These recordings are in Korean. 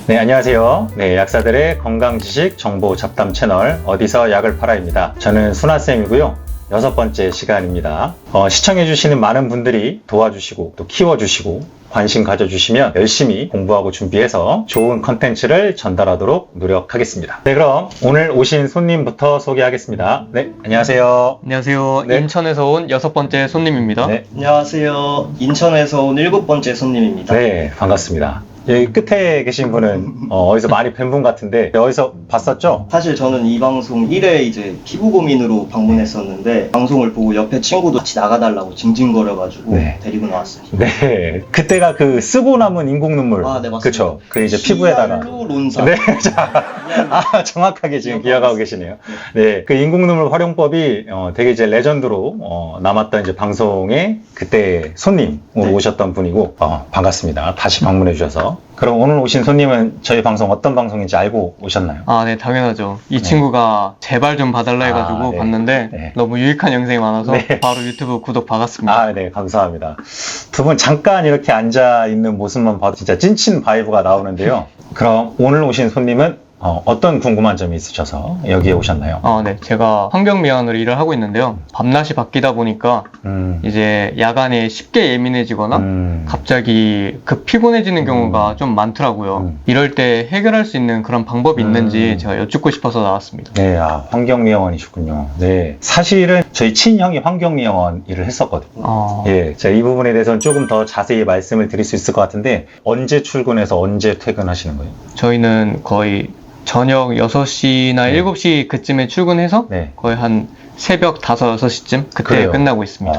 네, 안녕하세요. 네, 약사들의 건강지식 정보 잡담 채널 어디서 약을 팔아입니다. 저는 순아쌤이고요. 6번째 시간입니다. 시청해주시는 많은 분들이 도와주시고 또 키워주시고 관심 가져주시면 열심히 공부하고 준비해서 좋은 컨텐츠를 전달하도록 노력하겠습니다. 네, 그럼 오늘 오신 손님부터 소개하겠습니다. 네, 안녕하세요. 안녕하세요. 네. 인천에서 온 6번째 손님입니다. 네, 안녕하세요. 인천에서 온 7번째 손님입니다. 네, 반갑습니다. 여기 끝에 계신 분은 어디서 많이 뵌 분 같은데 어디서 봤었죠? 사실 저는 이 방송 1회 이제 피부 고민으로 방문했었는데 방송을 보고 옆에 친구도 같이 나가달라고 징징거려가지고 네. 데리고 나왔습니다. 네, 그때가 그 쓰고 남은 인공 눈물. 아, 네, 맞습니다. 그쵸. 그 이제 피부에다가. 히알루론산. 네, 자, 정확하게 지금 기억하고 계시네요. 네, 그 인공 눈물 활용법이 되게 이제 레전드로 남았던 이제 방송에 그때 손님으로 네. 오셨던 분이고 반갑습니다. 다시 방문해 주셔서. 그럼 오늘 오신 손님은 저희 방송 어떤 방송인지 알고 오셨나요? 아, 네, 당연하죠. 이 친구가 제발 좀 봐달라 해가지고 네. 봤는데 네. 너무 유익한 영상이 많아서 네. 바로 유튜브 구독 박았습니다. 아, 네, 감사합니다. 두 분 잠깐 이렇게 앉아 있는 모습만 봐도 진짜 찐친 바이브가 나오는데요. 그럼 오늘 오신 손님은 어떤 궁금한 점이 있으셔서 여기에 오셨나요? 네, 제가 환경미화원으로 일을 하고 있는데요. 밤낮이 바뀌다 보니까 이제 야간에 쉽게 예민해지거나 갑자기 급 피곤해지는 경우가 좀 많더라고요. 이럴 때 해결할 수 있는 그런 방법이 있는지 제가 여쭙고 싶어서 나왔습니다. 네, 환경미화원이셨군요. 네, 사실은 저희 친형이 환경미화원 일을 했었거든요. 예, 제가 이 부분에 대해서는 조금 더 자세히 말씀을 드릴 수 있을 것 같은데 언제 출근해서 언제 퇴근하시는 거예요? 저희는 거의 저녁 6시나 7시 그쯤에 출근해서 네. 거의 한 새벽 5, 6시쯤 그때 그래요? 끝나고 있습니다.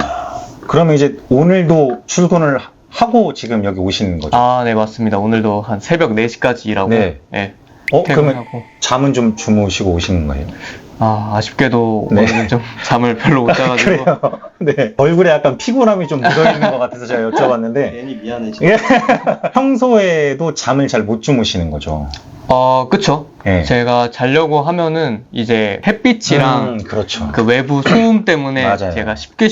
그러면 이제 오늘도 출근을 하고 지금 여기 오시는 거죠? 아, 네, 맞습니다. 오늘도 한 새벽 4시까지 일하고 네. 네, 그러면 퇴근하고. 잠은 좀 주무시고 오시는 거예요? 아쉽게도 네. 오늘은 좀 잠을 별로 못 자가지고 그래요? 네. 얼굴에 약간 피곤함이 좀 묻어있는 것 같아서 제가 여쭤봤는데 괜히 미안해. 예. 평소에도 잠을 잘 못 주무시는 거죠? 그쵸. 네. 제가 자려고 하면은 이제 햇빛이랑 그렇죠. 그 외부 소음 때문에 맞아요. 제가 쉽게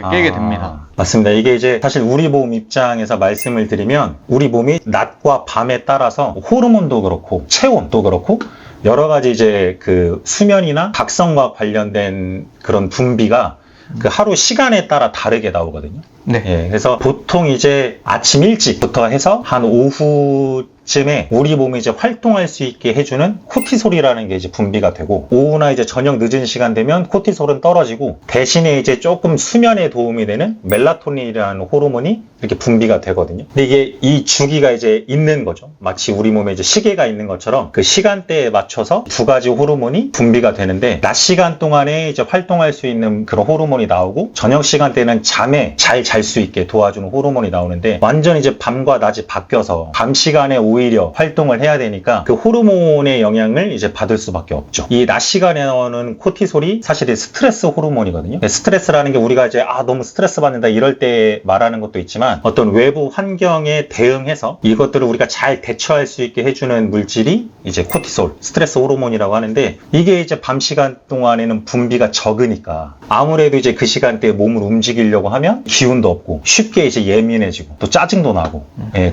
깨게 됩니다. 맞습니다. 이게 이제 사실 우리 몸 입장에서 말씀을 드리면 우리 몸이 낮과 밤에 따라서 호르몬도 그렇고 체온도 그렇고 여러 가지 이제 그 수면이나 각성과 관련된 그런 분비가 그 하루 시간에 따라 다르게 나오거든요. 네. 예, 그래서 보통 이제 아침 일찍부터 해서 한 오후쯤에 우리 몸이 이제 활동할 수 있게 해주는 코티솔이라는 게 이제 분비가 되고, 오후나 이제 저녁 늦은 시간 되면 코티솔은 떨어지고, 대신에 이제 조금 수면에 도움이 되는 멜라토닌이라는 호르몬이 이렇게 분비가 되거든요. 근데 이게 이 주기가 이제 있는 거죠. 마치 우리 몸에 이제 시계가 있는 것처럼 그 시간대에 맞춰서 두 가지 호르몬이 분비가 되는데, 낮 시간 동안에 이제 활동할 수 있는 그런 호르몬이 나오고, 저녁 시간대는 잠에 잘 잘 수 있게 도와주는 호르몬이 나오는데, 완전 이제 밤과 낮이 바뀌어서 밤 시간에 오히려 활동을 해야 되니까 그 호르몬의 영향을 이제 받을 수밖에 없죠. 이 낮 시간에 나오는 코티솔이 사실 스트레스 호르몬이거든요. 스트레스라는 게 우리가 이제 너무 스트레스 받는다 이럴 때 말하는 것도 있지만, 어떤 외부 환경에 대응해서 이것들을 우리가 잘 대처할 수 있게 해주는 물질이 이제 코티솔, 스트레스 호르몬이라고 하는데, 이게 이제 밤 시간 동안에는 분비가 적으니까 아무래도 이제 그 시간대에 몸을 움직이려고 하면 기운도 없고 쉽게 이제 예민해지고 또 짜증도 나고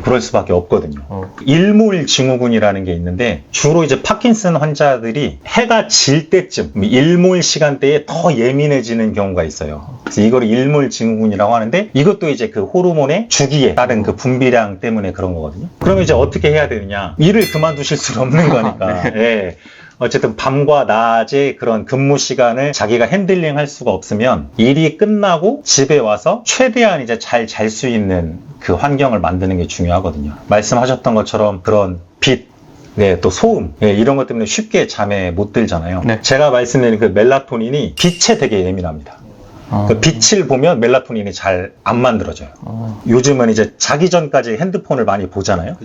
그럴 수밖에 없거든요. 일몰 증후군이라는 게 있는데, 주로 이제 파킨슨 환자들이 해가 질 때쯤 일몰 시간대에 더 예민해지는 경우가 있어요. 그래서 이걸 일몰 증후군이라고 하는데, 이것도 이제 그 호르몬의 주기에 따른 그 분비량 때문에 그런 거거든요. 그러면 이제 어떻게 해야 되느냐? 일을 그만두실 수는 없는 거니까. 예. 어쨌든 밤과 낮의 그런 근무 시간을 자기가 핸들링 할 수가 없으면 일이 끝나고 집에 와서 최대한 이제 잘 잘 수 있는 그 환경을 만드는 게 중요하거든요. 말씀하셨던 것처럼 그런 빛, 또 소음, 이런 것 때문에 쉽게 잠에 못 들잖아요. 네. 제가 말씀드린 그 멜라토닌이 빛에 되게 예민합니다. 그 빛을 보면 멜라토닌이 잘 안 만들어져요. 요즘은 이제 자기 전까지 핸드폰을 많이 보잖아요.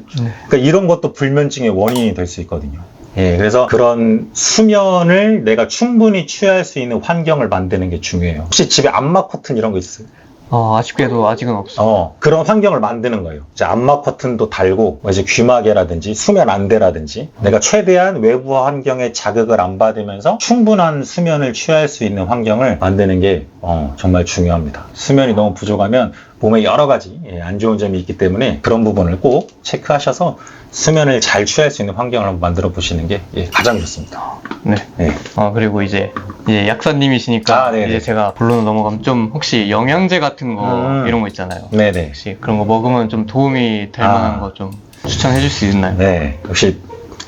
그러니까 이런 것도 불면증의 원인이 될 수 있거든요. 그래서 그런 수면을 내가 충분히 취할 수 있는 환경을 만드는 게 중요해요. 혹시 집에 암막 커튼 이런 거 있어요? 아쉽게도 아직은 없어요. 그런 환경을 만드는 거예요. 이제 암막 커튼도 달고, 이제 귀마개라든지 수면 안대라든지, 내가 최대한 외부 환경에 자극을 안 받으면서 충분한 수면을 취할 수 있는 환경을 만드는 게 정말 중요합니다. 수면이 너무 부족하면 몸에 여러 가지 안 좋은 점이 있기 때문에 그런 부분을 꼭 체크하셔서 수면을 잘 취할 수 있는 환경을 한번 만들어 보시는 게 가장 좋습니다. 네. 네. 그리고 이제 약사님이시니까 네네. 이제 제가 본론으로 넘어가면 좀 혹시 영양제 같은 거 이런 거 있잖아요. 네네. 혹시 그런 거 먹으면 좀 도움이 될 만한 거 좀 추천해 줄 수 있나요? 네. 역시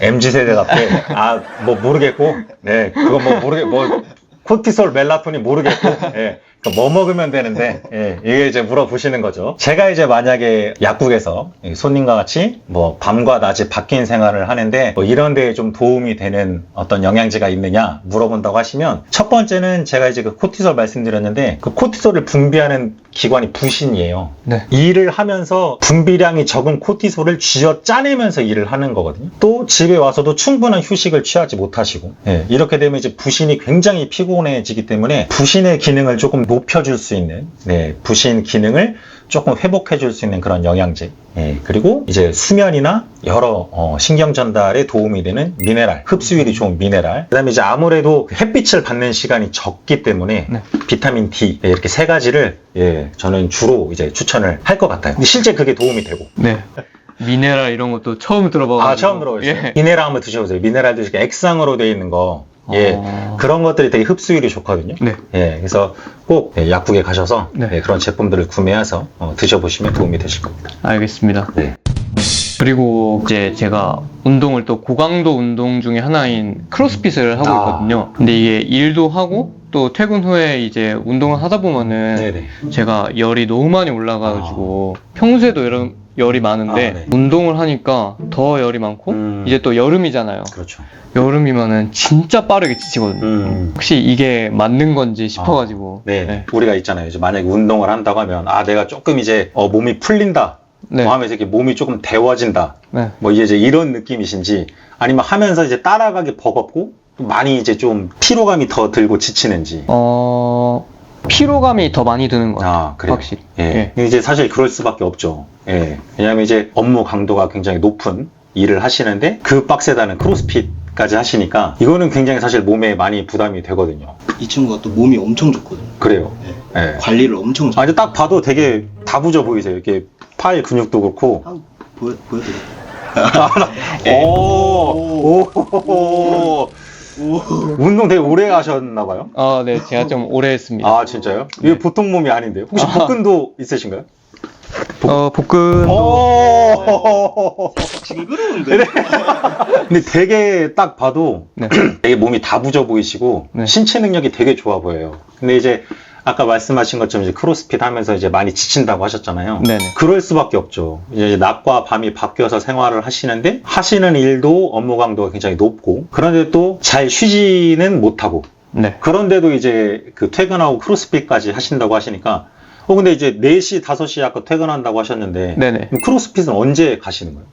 MZ세대답게 뭐 모르겠고 그거 뭐 코티솔, 멜라토닌 모르겠고 그러니까 뭐 먹으면 되는데 이게 이제 물어보시는 거죠. 제가 이제 만약에 약국에서 손님과 같이 뭐 밤과 낮이 바뀐 생활을 하는데 뭐 이런 데에 좀 도움이 되는 어떤 영양제가 있느냐 물어본다고 하시면 첫 번째는 제가 이제 그 코티솔 말씀드렸는데 그 코티솔을 분비하는 기관이 부신이에요. 네. 일을 하면서 분비량이 적은 코티솔을 쥐어 짜내면서 일을 하는 거거든요. 또 집에 와서도 충분한 휴식을 취하지 못하시고 이렇게 되면 이제 부신이 굉장히 피곤해지기 때문에 부신의 기능을 조금 높여줄 수 있는 부신 기능을 조금 회복해줄 수 있는 그런 영양제 그리고 이제 수면이나 여러 신경 전달에 도움이 되는 미네랄, 흡수율이 좋은 미네랄 그 다음에 이제 아무래도 햇빛을 받는 시간이 적기 때문에 비타민 D 이렇게 세 가지를 저는 주로 이제 추천을 할 것 같아요. 근데 실제 그게 도움이 되고 네. 미네랄 이런 것도 처음 들어봐가지고. 처음 들어봤어요. 미네랄 한번 드셔보세요. 미네랄도 이렇게 액상으로 되어 있는 거 그런 것들이 되게 흡수율이 좋거든요. 네. 그래서 꼭 약국에 가셔서 그런 제품들을 구매해서 드셔보시면 도움이 되실 겁니다. 알겠습니다. 네. 그리고 이제 제가 운동을 또 고강도 운동 중에 하나인 크로스핏을 하고 있거든요. 근데 이게 일도 하고 또 퇴근 후에 이제 운동을 하다 보면은 제가 열이 너무 많이 올라가가지고 평소에도 이런 열이 많은데 운동을 하니까 더 열이 많고 이제 또 여름이잖아요. 그렇죠. 여름이면은 진짜 빠르게 지치거든요. 혹시 이게 맞는 건지 싶어가지고. 우리가 있잖아요. 이제 만약에 운동을 한다고 하면 내가 조금 이제 몸이 풀린다. 뭐 하면서 이렇게 몸이 조금 데워진다. 뭐 이제 이런 느낌이신지 아니면 하면서 이제 따라가기 버겁고 많이 이제 좀 피로감이 더 들고 지치는지. 피로감이 더 많이 드는 것 같아요. 그래요? 확실히. 이제 사실 그럴 수밖에 없죠. 왜냐하면 이제 업무 강도가 굉장히 높은 일을 하시는데 그 빡세다는 크로스핏까지 하시니까 이거는 굉장히 사실 몸에 많이 부담이 되거든요. 이 친구가 또 몸이 엄청 좋거든요. 그래요. 관리를 엄청 잘. 이제 딱 봐도 되게 다부져 보이세요. 이렇게 팔 근육도 그렇고. 한번 보여드릴게요. 운동 되게 오래 하셨나봐요? 네, 제가 좀 오래 했습니다. 진짜요? 이게 보통 몸이 아닌데요? 혹시 복근도 있으신가요? 복근. 징그러운데? 근데 되게 딱 봐도 되게 몸이 다부져 보이시고 신체 능력이 되게 좋아 보여요. 근데 이제 아까 말씀하신 것처럼 이제 크로스핏 하면서 이제 많이 지친다고 하셨잖아요. 그럴 수밖에 없죠. 이제 낮과 밤이 바뀌어서 생활을 하시는데 하시는 일도 업무 강도가 굉장히 높고 그런데 또 잘 쉬지는 못하고 그런데도 이제 그 퇴근하고 크로스핏까지 하신다고 하시니까 근데 이제 4시, 5시 아까 퇴근한다고 하셨는데 그럼 크로스핏은 언제 가시는 거예요?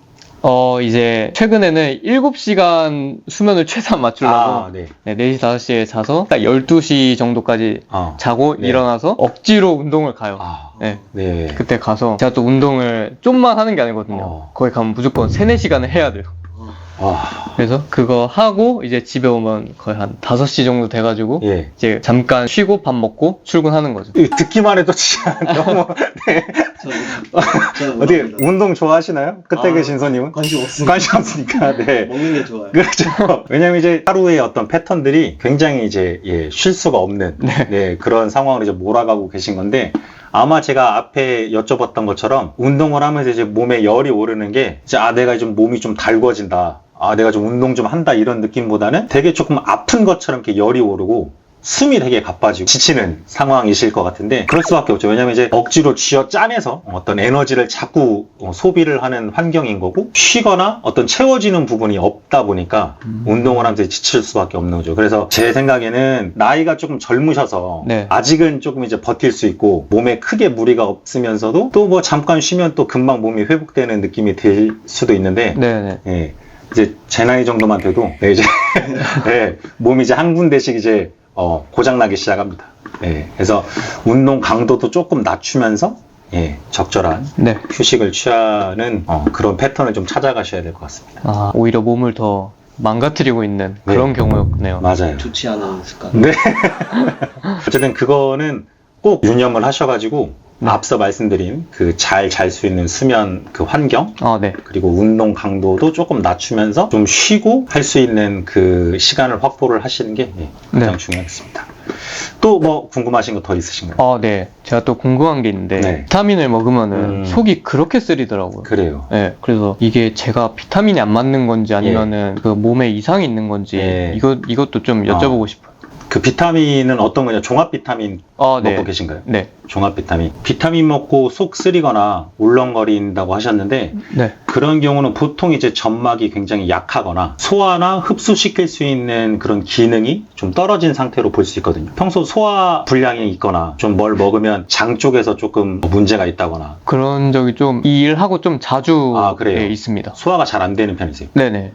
이제 최근에는 7시간 수면을 최대한 맞추려고 4시, 5시에 자서 딱 12시 정도까지 자고 일어나서 억지로 운동을 가요. 그때 가서 제가 또 운동을 좀만 하는 게 아니거든요. 거기 가면 무조건 3, 4시간을 해야 돼요. 그래서 그거 하고 이제 집에 오면 거의 한 5시 정도 돼가지고 이제 잠깐 쉬고 밥 먹고 출근하는 거죠. 듣기만 해도 진짜 너무 어떻게 운동 좋아하시나요? 끝에 계신 손님은? 관심 없습니다. 관심 없으니까 먹는 게 좋아요. 그렇죠. 왜냐면 이제 하루의 어떤 패턴들이 굉장히 이제 쉴 수가 없는 그런 상황으로 이제 몰아가고 계신 건데 아마 제가 앞에 여쭤봤던 것처럼 운동을 하면서 이제 몸에 열이 오르는 게 이제 내가 좀 몸이 좀 달궈진다. 내가 좀 운동 좀 한다 이런 느낌보다는 되게 조금 아픈 것처럼 이렇게 열이 오르고 숨이 되게 가빠지고 지치는 상황이실 것 같은데 그럴 수밖에 없죠. 왜냐면 이제 억지로 쥐어 짜내서 어떤 에너지를 자꾸 소비를 하는 환경인 거고 쉬거나 어떤 채워지는 부분이 없다 보니까 운동을 하면서 지칠 수밖에 없는 거죠. 그래서 제 생각에는 나이가 조금 젊으셔서 아직은 조금 이제 버틸 수 있고 몸에 크게 무리가 없으면서도 또 뭐 잠깐 쉬면 또 금방 몸이 회복되는 느낌이 들 수도 있는데 이제 제 나이 정도만 돼도 이제 몸이 이제 한 군데씩 이제 고장나기 시작합니다. 그래서 운동 강도도 조금 낮추면서 적절한 휴식을 취하는 그런 패턴을 좀 찾아가셔야 될 것 같습니다. 오히려 몸을 더 망가뜨리고 있는 그런 경우였네요. 맞아요. 좋지 않은 습관. 어쨌든 그거는 꼭 유념을 하셔가지고 네. 앞서 말씀드린 그 잘 잘 수 있는 수면 그 환경, 네. 그리고 운동 강도도 조금 낮추면서 좀 쉬고 할 수 있는 그 시간을 확보를 하시는 게 가장 네. 중요하겠습니다. 또 뭐 궁금하신 거 더 있으신가요? 네. 제가 또 궁금한 게 있는데, 네. 비타민을 먹으면은 속이 그렇게 쓰리더라고요. 그래요. 네. 그래서 이게 제가 비타민이 안 맞는 건지 아니면은 그 몸에 이상이 있는 건지, 예. 이것도 좀 여쭤보고 싶어요. 그 비타민은 어떤 거냐? 종합 비타민 네. 먹고 계신가요? 네. 종합 비타민. 비타민 먹고 속 쓰리거나 울렁거린다고 하셨는데 네. 그런 경우는 보통 이제 점막이 굉장히 약하거나 소화나 흡수시킬 수 있는 그런 기능이 좀 떨어진 상태로 볼 수 있거든요. 평소 소화 불량이 있거나 좀 뭘 먹으면 장 쪽에서 조금 문제가 있다거나 그런 적이 좀, 이 일하고 좀 자주 그래요? 예, 있습니다. 소화가 잘 안 되는 편이세요? 네네.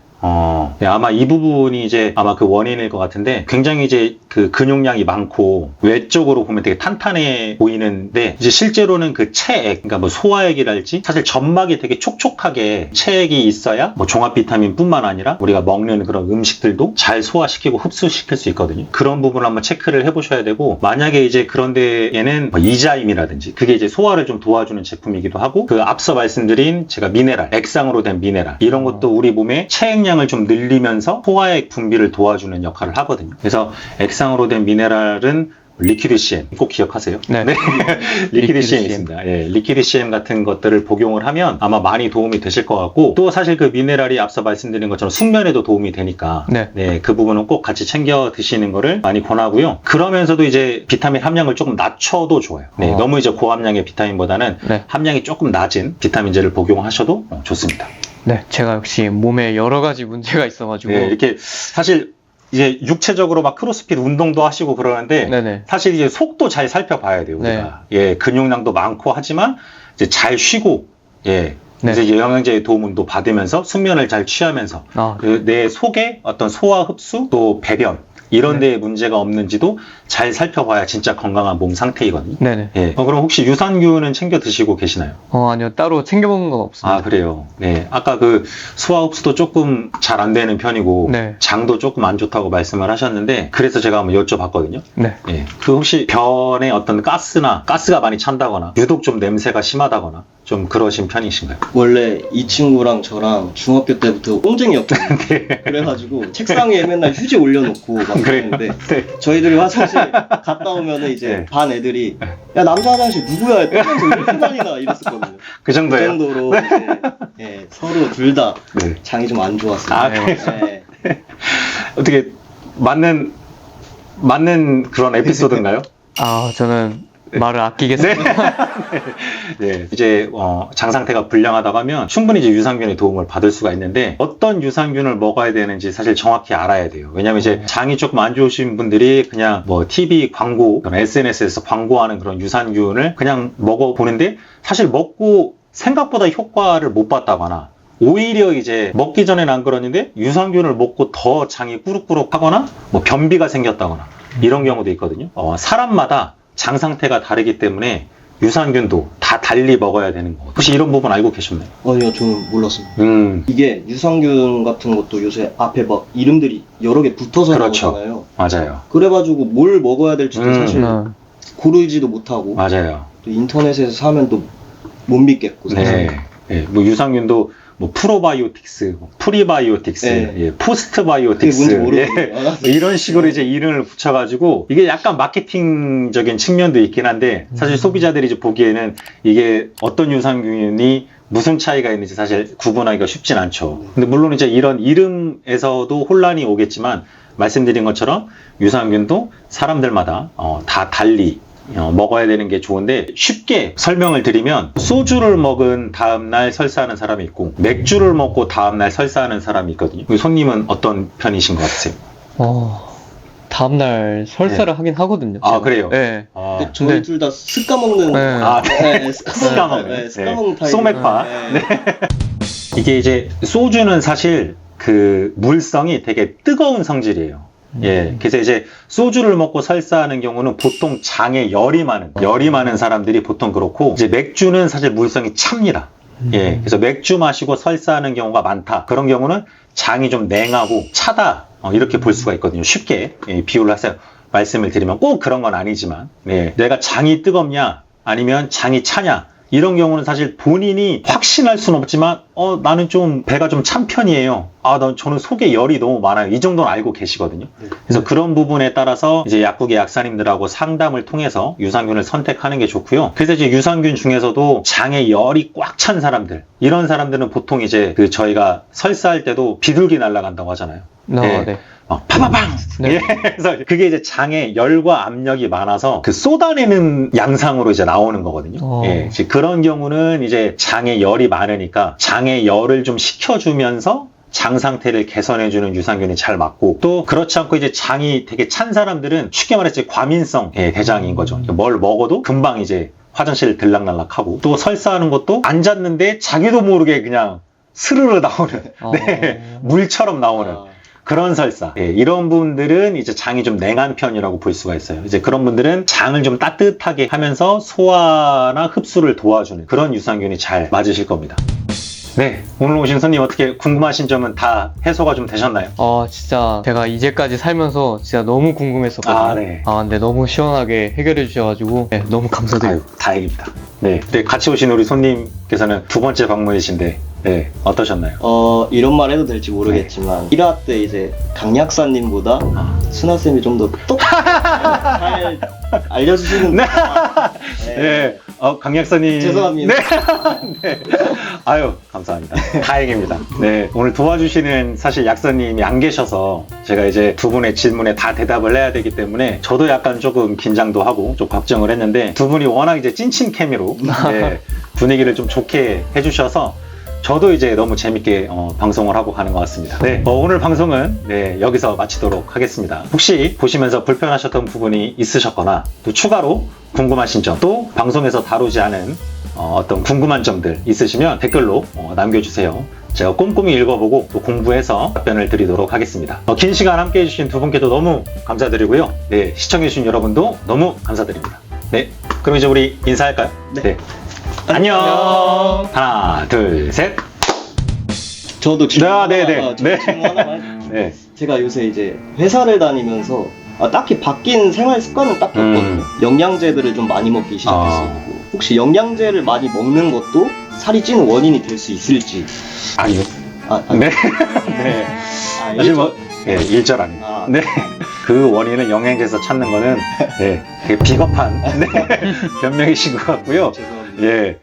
네, 아마 이 부분이 이제 아마 그 원인일 것 같은데 굉장히 이제 그 근육량이 많고 외적으로 보면 되게 탄탄해 보이는데 이제 실제로는 그 체액, 그러니까 뭐 소화액이랄지 사실 점막이 되게 촉촉하게 체액이 있어야 뭐 종합 비타민뿐만 아니라 우리가 먹는 그런 음식들도 잘 소화시키고 흡수시킬 수 있거든요. 그런 부분을 한번 체크를 해보셔야 되고 만약에 이제 그런 데에는 뭐 이자임이라든지 그게 이제 소화를 좀 도와주는 제품이기도 하고 그 앞서 말씀드린 제가 미네랄, 액상으로 된 미네랄 이런 것도 우리 몸에 체액 량을 좀 늘리면서 소화액 분비를 도와주는 역할을 하거든요. 그래서 액상으로 된 미네랄은 리퀴드 CM 꼭 기억하세요. 네. 리퀴드 CM 있습니다. 예, 리퀴드 CM 같은 것들을 복용을 하면 아마 많이 도움이 되실 것 같고 또 사실 그 미네랄이 앞서 말씀드린 것처럼 숙면에도 도움이 되니까 네. 그 부분은 꼭 같이 챙겨 드시는 거를 많이 권하고요. 그러면서도 이제 비타민 함량을 조금 낮춰도 좋아요. 네, 너무 이제 고함량의 비타민보다는 네. 함량이 조금 낮은 비타민제를 복용하셔도 좋습니다. 네, 제가 역시 몸에 여러 가지 문제가 있어가지고. 네, 이렇게 사실 이제 육체적으로 막 크로스핏 운동도 하시고 그러는데 네네. 사실 이제 속도 잘 살펴봐야 돼요. 우리가. 예, 근육량도 많고 하지만 이제 잘 쉬고 예. 네. 이제 영양제의 도움도 받으면서 숙면을 잘 취하면서 그 내 속에 어떤 소화 흡수 또 배변 이런 데에 문제가 없는지도 잘 살펴봐야 진짜 건강한 몸 상태이거든요. 네네. 예. 그럼 혹시 유산균은 챙겨 드시고 계시나요? 아니요. 따로 챙겨먹은 건 없습니다. 그래요. 네. 아까 그 소화 흡수도 조금 잘 안 되는 편이고 네. 장도 조금 안 좋다고 말씀을 하셨는데 그래서 제가 한번 여쭤봤거든요. 네. 예. 그 혹시 변에 어떤 가스가 많이 찬다거나 유독 좀 냄새가 심하다거나 좀 그러신 편이신가요? 원래 이 친구랑 저랑 중학교 때부터 꽁쟁이였거든요. 그래가지고 책상 위에 맨날 휴지 올려놓고 막 그랬는데 저희들이 화장실 갔다 오면은 이제 반 애들이 야 남자 화장실 누구야? 똥냄새 왜 이렇게 많이 나? 이랬었거든요. 그 정도예요? 그 정도로 이제 서로 둘 다 장이 좀 안 좋았어요. 네. 어떻게 맞는 그런 에피소드인가요? 저는 말을 아끼겠습니다. 네. 이제 장 상태가 불량하다고 하면 충분히 이제 유산균의 도움을 받을 수가 있는데 어떤 유산균을 먹어야 되는지 사실 정확히 알아야 돼요. 왜냐면 이제 장이 조금 안 좋으신 분들이 그냥 뭐 TV 광고, SNS에서 광고하는 그런 유산균을 그냥 먹어보는데 사실 먹고 생각보다 효과를 못 봤다거나 오히려 이제 먹기 전에는 안 그러는데 유산균을 먹고 더 장이 꾸룩꾸룩 하거나 뭐 변비가 생겼다거나 이런 경우도 있거든요. 사람마다 장 상태가 다르기 때문에 유산균도 다 달리 먹어야 되는 거. 혹시 이런 부분 알고 계셨나요? 아니요, 저는 몰랐습니다. 이게 유산균 같은 것도 요새 앞에 막 이름들이 여러 개 붙어서 나오잖아요. 맞아요. 그래가지고 뭘 먹어야 될지도 사실 고르지도 못하고. 맞아요. 또 인터넷에서 사면 또 못 믿겠고. 사실. 네. 뭐 유산균도 뭐 프로바이오틱스, 프리바이오틱스, 포스트바이오틱스 그게 뭔지 모르겠어요. 이런 식으로 이제 이름을 붙여가지고 이게 약간 마케팅적인 측면도 있긴 한데 사실 소비자들이 이제 보기에는 이게 어떤 유산균이 무슨 차이가 있는지 사실 구분하기가 쉽진 않죠. 근데 물론 이제 이런 이름에서도 혼란이 오겠지만 말씀드린 것처럼 유산균도 사람들마다 다 달리 먹어야 되는 게 좋은데 쉽게 설명을 드리면 소주를 먹은 다음날 설사하는 사람이 있고 맥주를 먹고 다음날 설사하는 사람이 있거든요. 손님은 어떤 편이신 것 같으세요? 다음날 설사를 하긴 하거든요. 제가. 그래요? 네. 근데 저희 둘 다 습까먹는 습까먹는 타입. 소맥파. 이게 이제 소주는 사실 그 물성이 되게 뜨거운 성질이에요. 그래서 이제 소주를 먹고 설사하는 경우는 보통 장에 열이 많은 사람들이 보통 그렇고 이제 맥주는 사실 물성이 찹니다. 그래서 맥주 마시고 설사하는 경우가 많다. 그런 경우는 장이 좀 냉하고 차다. 이렇게 볼 수가 있거든요. 쉽게 비유를 해서 말씀을 드리면 꼭 그런 건 아니지만 내가 장이 뜨겁냐 아니면 장이 차냐, 이런 경우는 사실 본인이 확신할 수는 없지만 나는 좀 배가 좀 찬 편이에요. 저는 속에 열이 너무 많아요. 이 정도는 알고 계시거든요. 그래서 그런 부분에 따라서 이제 약국의 약사님들하고 상담을 통해서 유산균을 선택하는 게 좋고요. 그래서 이제 유산균 중에서도 장에 열이 꽉 찬 사람들, 이런 사람들은 보통 이제 저희가 설사할 때도 비둘기 날아간다고 하잖아요. 네. 파파팡! 네. 예, 그래서 그게 이제 장에 열과 압력이 많아서 쏟아내는 양상으로 이제 나오는 거거든요. 예, 이제 그런 경우는 이제 장에 열이 많으니까 장에 열을 좀 식혀주면서 장 상태를 개선해주는 유산균이 잘 맞고, 또 그렇지 않고 이제 장이 되게 찬 사람들은 쉽게 말해서 과민성 대장인 거죠. 뭘 먹어도 금방 이제 화장실 들락날락하고, 또 설사하는 것도 앉았는데 자기도 모르게 그냥 스르르 나오는, 물처럼 나오는 그런 설사. 이런 분들은 이제 장이 좀 냉한 편이라고 볼 수가 있어요. 이제 그런 분들은 장을 좀 따뜻하게 하면서 소화나 흡수를 도와주는 그런 유산균이 잘 맞으실 겁니다. 네, 오늘 오신 손님 어떻게 궁금하신 점은 다 해소가 좀 되셨나요? 진짜 제가 이제까지 살면서 진짜 너무 궁금했었거든요. 네. 근데 너무 시원하게 해결해 주셔가지고 너무 감사드려요. 다행입니다. 네, 같이 오신 우리 손님께서는 두 번째 방문이신데 어떠셨나요? 이런 말 해도 될지 모르겠지만 1화 때 이제 강약사님보다 순아쌤이 좀 더 잘 알려주시는 것 같아요. 네. 강약사님. 죄송합니다. 네. 아유, 감사합니다. 다행입니다. 네. 오늘 도와주시는 사실 약사님이 안 계셔서 제가 이제 두 분의 질문에 다 대답을 해야 되기 때문에 저도 약간 조금 긴장도 하고 좀 걱정을 했는데, 두 분이 워낙 이제 찐친 케미로 분위기를 좀 좋게 해주셔서 저도 이제 너무 재밌게 방송을 하고 가는 것 같습니다. 네, 오늘 방송은 여기서 마치도록 하겠습니다. 혹시 보시면서 불편하셨던 부분이 있으셨거나 또 추가로 궁금하신 점, 또 방송에서 다루지 않은 어떤 궁금한 점들 있으시면 댓글로 남겨주세요. 제가 꼼꼼히 읽어보고 또 공부해서 답변을 드리도록 하겠습니다. 긴 시간 함께 해주신 두 분께도 너무 감사드리고요. 네, 시청해주신 여러분도 너무 감사드립니다. 네, 그럼 이제 우리 인사할까요? 네. 안녕. 하나, 둘, 셋. 저도 질문 네. 하나만. 네. 제가 요새 이제 회사를 다니면서 딱히 바뀐 생활 습관은 딱히 없거든요. 영양제들을 좀 많이 먹기 시작했어요. 혹시 영양제를 많이 먹는 것도 살이 찌는 원인이 될 수 있을지. 아니요. 네. 네. 사실 일절 아니에요. 네. 그 원인을 영양제에서 찾는 거는 되게 비겁한 변명이신 것 같고요. 죄송합니다. 예.